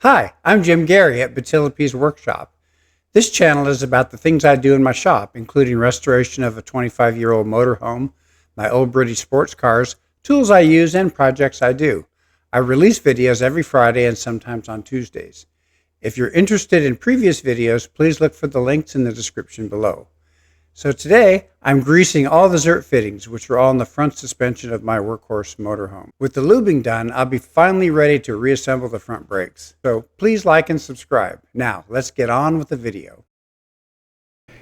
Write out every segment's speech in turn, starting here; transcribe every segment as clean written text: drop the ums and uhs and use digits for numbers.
Hi, I'm Jim Gary at P32 Workshop. This channel is about the things I do in my shop, including restoration of a 25-year-old motorhome, my old British sports cars, tools I use, and projects I do. I release videos every Friday and sometimes on Tuesdays. If you're interested in previous videos, please look for the links in the description below. So today, I'm greasing all the Zert fittings, which are all in the front suspension of my Workhorse motorhome. With the lubing done, I'll be finally ready to reassemble the front brakes. So please like and subscribe. Now, let's get on with the video.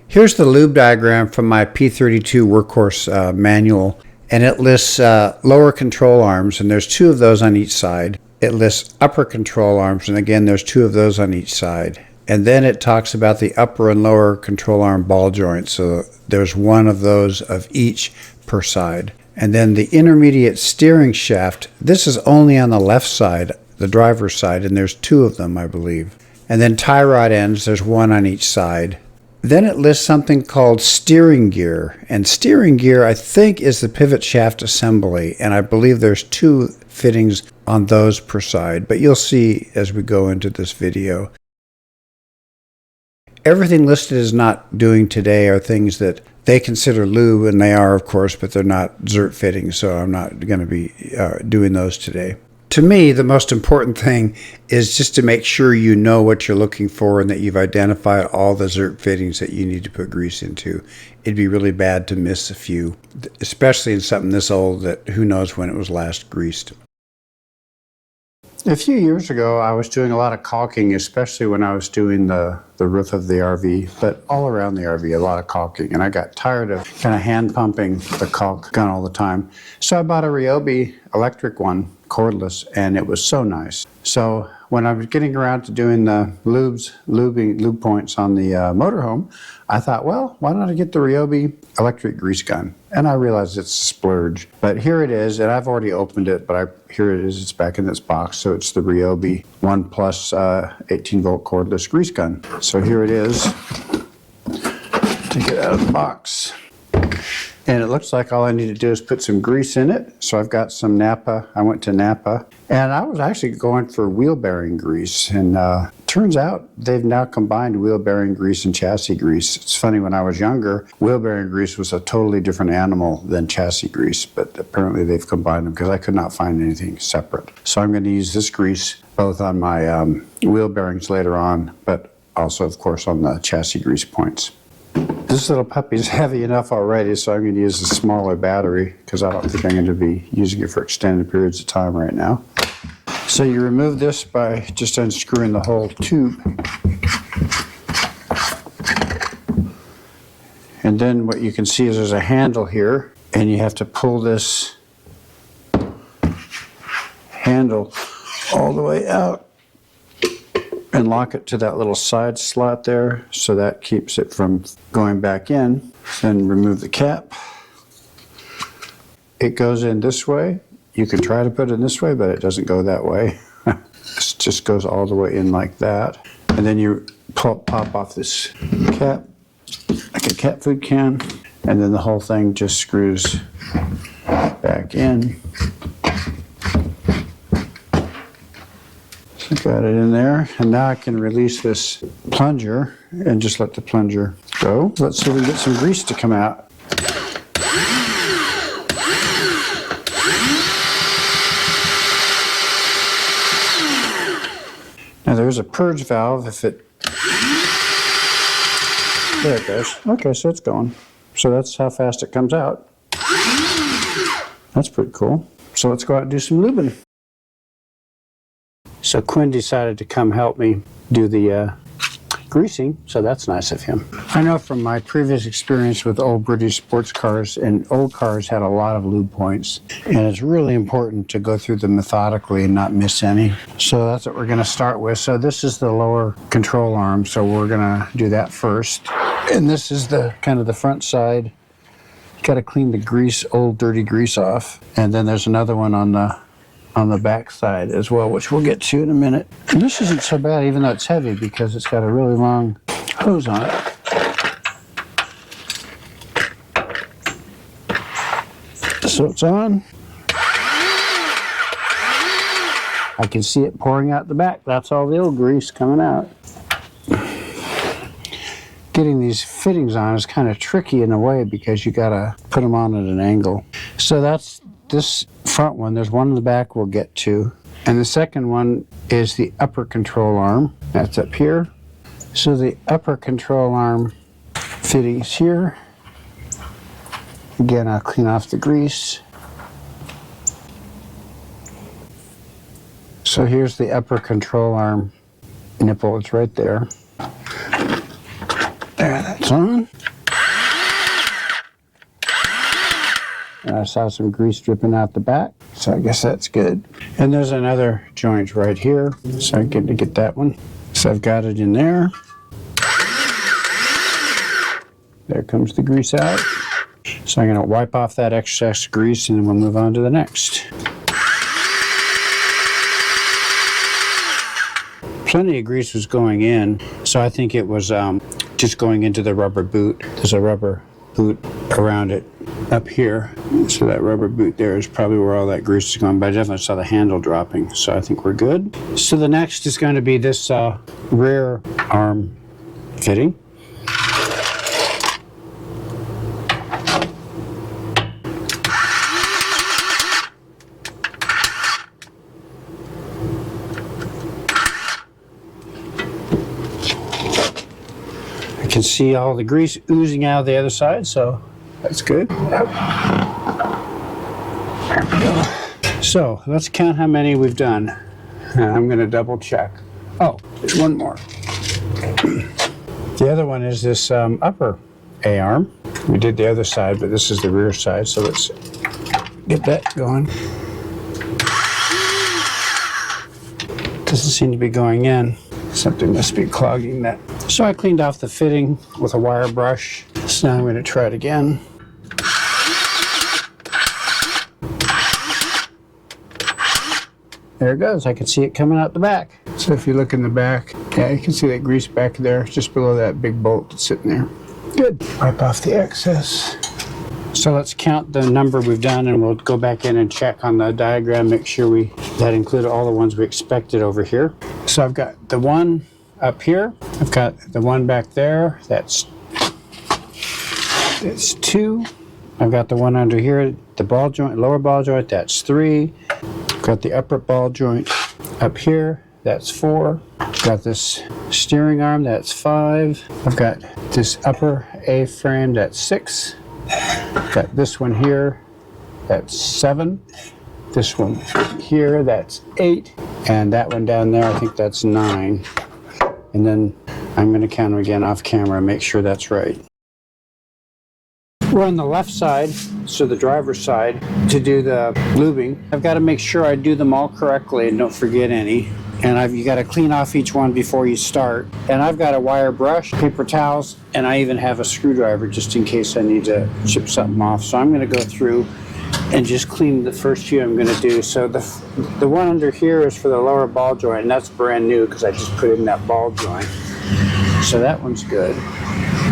Here's the lube diagram from my P32 Workhorse manual, and it lists lower control arms, and there's two of those on each side. It lists upper control arms, and again, there's two of those on each side. And then it talks about the upper and lower control arm ball joints. So there's one of those of each per side. And then the intermediate steering shaft, this is only on the left side, the driver's side, and there's two of them, I believe. And then tie rod ends, there's one on each side. Then it lists something called steering gear. And steering gear, I think, is the pivot shaft assembly. And I believe there's two fittings on those per side. But you'll see as we go into this video. Everything listed as not doing today are things that they consider lube, and they are, of course, but they're not Zert fittings, so I'm not going to be doing those today. To me, the most important thing is just to make sure you know what you're looking for and that you've identified all the Zert fittings that you need to put grease into. It'd be really bad to miss a few, especially in something this old that who knows when it was last greased. A few years ago, I was doing a lot of caulking, especially when I was doing the roof of the RV, but all around the RV, a lot of caulking. And I got tired of kind of hand pumping the caulk gun all the time. So I bought a Ryobi electric one, cordless, and it was so nice. So when I was getting around to doing the lube points on the motorhome, I thought, well, why don't I get the Ryobi electric grease gun? And I realized it's a splurge. But here it is, and I've already opened it, but here it is, it's back in this box. So it's the Ryobi 1 Plus 18-volt cordless grease gun. So here it is. Take it out of the box. And it looks like all I need to do is put some grease in it. So I've got some Napa. I went to Napa. And I was actually going for wheel bearing grease. And turns out they've now combined wheel bearing grease and chassis grease. It's funny, when I was younger, wheel bearing grease was a totally different animal than chassis grease. But apparently they've combined them because I could not find anything separate. So I'm going to use this grease both on my wheel bearings later on, but also, of course, on the chassis grease points. This little puppy's heavy enough already, so I'm going to use a smaller battery because I don't think I'm going to be using it for extended periods of time right now. So you remove this by just unscrewing the whole tube. And then what you can see is there's a handle here, and you have to pull this handle all the way out and lock it to that little side slot there, so that keeps it from going back in. Then remove the cap. It goes in this way. You can try to put it in this way, but it doesn't go that way. It just goes all the way in like that. And then you pop off this cap, like a cat food can, and then the whole thing just screws back in. So got it in there, and now I can release this plunger and just let the plunger go. Let's see if we can get some grease to come out. Now there's a purge valve if it... There it goes. Okay, so it's going. So that's how fast it comes out. That's pretty cool. So let's go out and do some lubing. So Quinn decided to come help me do the greasing, so that's nice of him. I know from my previous experience with old British sports cars, and old cars had a lot of lube points, and it's really important to go through them methodically and not miss any. So that's what we're going to start with. So this is the lower control arm, so we're going to do that first. And this is the kind of the front side. Got to clean the grease, old dirty grease off. And then there's another one on the back side as well, which we'll get to in a minute. And this isn't so bad, even though it's heavy, because it's got a really long hose on it. So it's on. I can see it pouring out the back. That's all the old grease coming out. Getting these fittings on is kind of tricky in a way because you gotta put them on at an angle. So that's this front one. There's one in the back we'll get to. And the second one is the upper control arm. That's up here. So the upper control arm fittings here. Again, I'll clean off the grease. So here's the upper control arm nipple. It's right there. There, that's on. And I saw some grease dripping out the back, so I guess that's good. And there's another joint right here, so I get to get that one. So I've got it in there. There comes the grease out. So I'm going to wipe off that excess grease and then we'll move on to the next. Plenty of grease was going in, so I think it was just going into the rubber boot. There's a rubber boot around it up here, so that rubber boot there is probably where all that grease is going, but I definitely saw the handle dropping, so I think we're good. So the next is going to be this rear arm fitting. Can see all the grease oozing out of the other side, so that's good. Yep. There we go. So let's count how many we've done. I'm going to double check. Oh, there's one more. The other one is this upper A-arm. We did the other side, but this is the rear side, so let's get that going. Doesn't seem to be going in. Something must be clogging that. So I cleaned off the fitting with a wire brush. So now I'm going to try it again. There it goes. I can see it coming out the back. So if you look in the back, yeah, you can see that grease back there, just below that big bolt that's sitting there. Good. Wipe off the excess. So let's count the number we've done and we'll go back in and check on the diagram, make sure that included all the ones we expected over here. So I've got the one up here, I've got the one back there, that's 2. I've got the one under here, the ball joint, lower ball joint, that's 3. I've got the upper ball joint up here, that's 4. I've got this steering arm, that's 5. I've got this upper A-frame, that's 6. Got this one here, that's 7. This one here, that's 8. And that one down there, I think that's 9. And then I'm going to count them again off camera and make sure that's right. We're on the left side, so the driver's side, to do the lubing. I've got to make sure I do them all correctly and don't forget any. And you got to clean off each one before you start. And I've got a wire brush, paper towels, and I even have a screwdriver just in case I need to chip something off. So I'm going to go through and just clean the first few I'm going to do. So the one under here is for the lower ball joint, and that's brand new because I just put in that ball joint. So that one's good.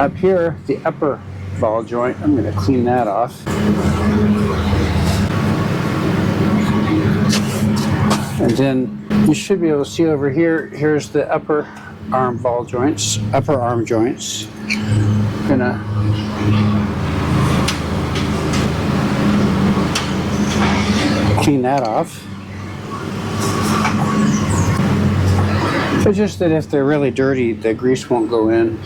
Up here, the upper ball joint, I'm going to clean that off. And then you should be able to see over here, here's the upper arm joints. I'm gonna clean that off. It's just that if they're really dirty, the grease won't go in.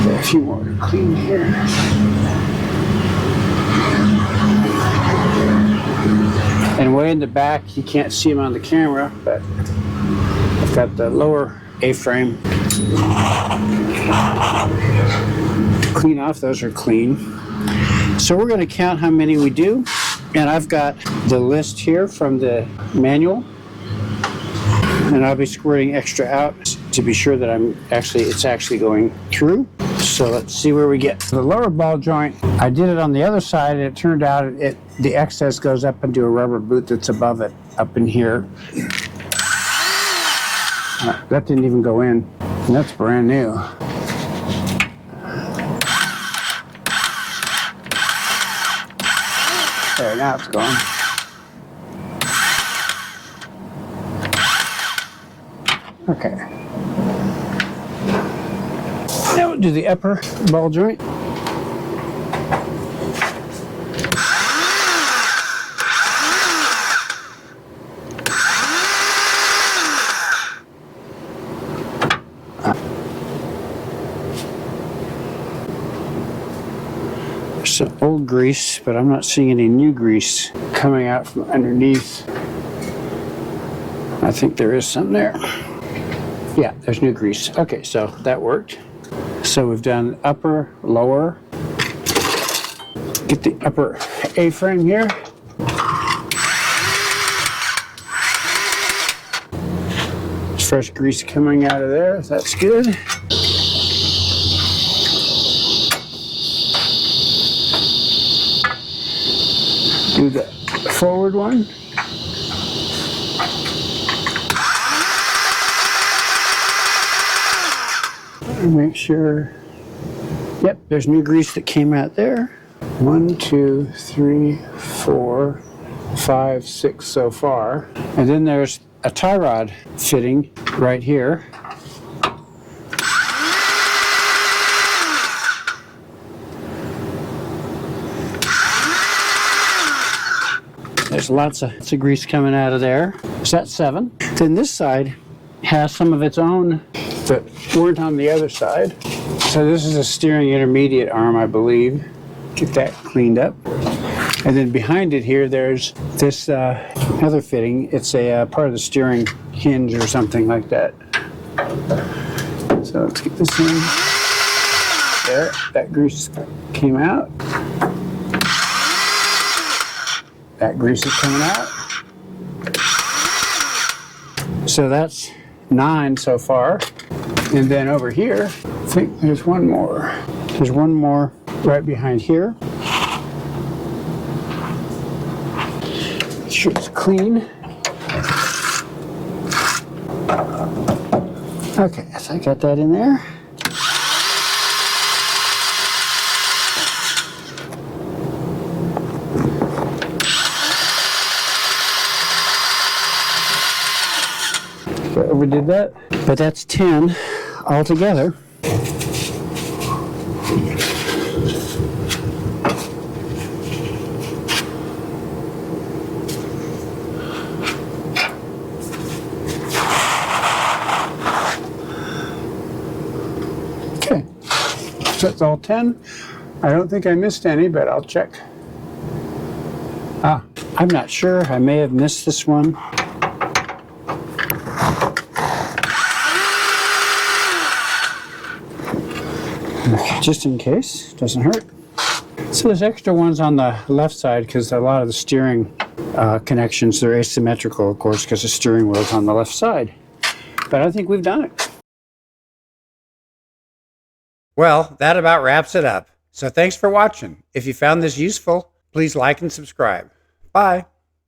A few more to clean here. And way in the back, you can't see them on the camera, but I've got the lower A-frame to clean off. Those are clean. So we're going to count how many we do, and I've got the list here from the manual, and I'll be squirting extra out to be sure that it's actually going through. So let's see where we get. The lower ball joint, I did it on the other side, and it turned out the excess goes up into a rubber boot that's above it, up in here. That didn't even go in, and that's brand new. There, now it's going. Okay. Now we'll do the upper ball joint. There's some old grease, but I'm not seeing any new grease coming out from underneath. I think there is some there. Yeah, there's new grease. Okay, so that worked. So we've done upper, lower. Get the upper A-frame here. There's fresh grease coming out of there. That's good. Do the forward one. Make sure. Yep, there's new grease that came out there. 1, 2, 3, 4, 5, 6 so far. And then there's a tie rod fitting right here. There's lots of grease coming out of there. So that's 7. Then this side has some of its own that weren't on the other side. So this is a steering intermediate arm, I believe. Get that cleaned up. And then behind it here, there's this other fitting. It's a part of the steering hinge or something like that. So let's get this in. There, that grease came out. That grease is coming out. So that's 9 so far. And then over here, I think there's one more. There's one more right behind here. Make sure it's clean. Okay, so I got that in there. Overdid that, but that's 10 altogether. Okay, so that's all 10. I don't think I missed any, but I'll check. I'm not sure. I may have missed this one. Just in case, doesn't hurt. So there's extra ones on the left side because a lot of the steering connections, they're asymmetrical, of course, because the steering wheel's on the left side. But I think we've done it. Well, that about wraps it up. So thanks for watching. If you found this useful, please like and subscribe. Bye.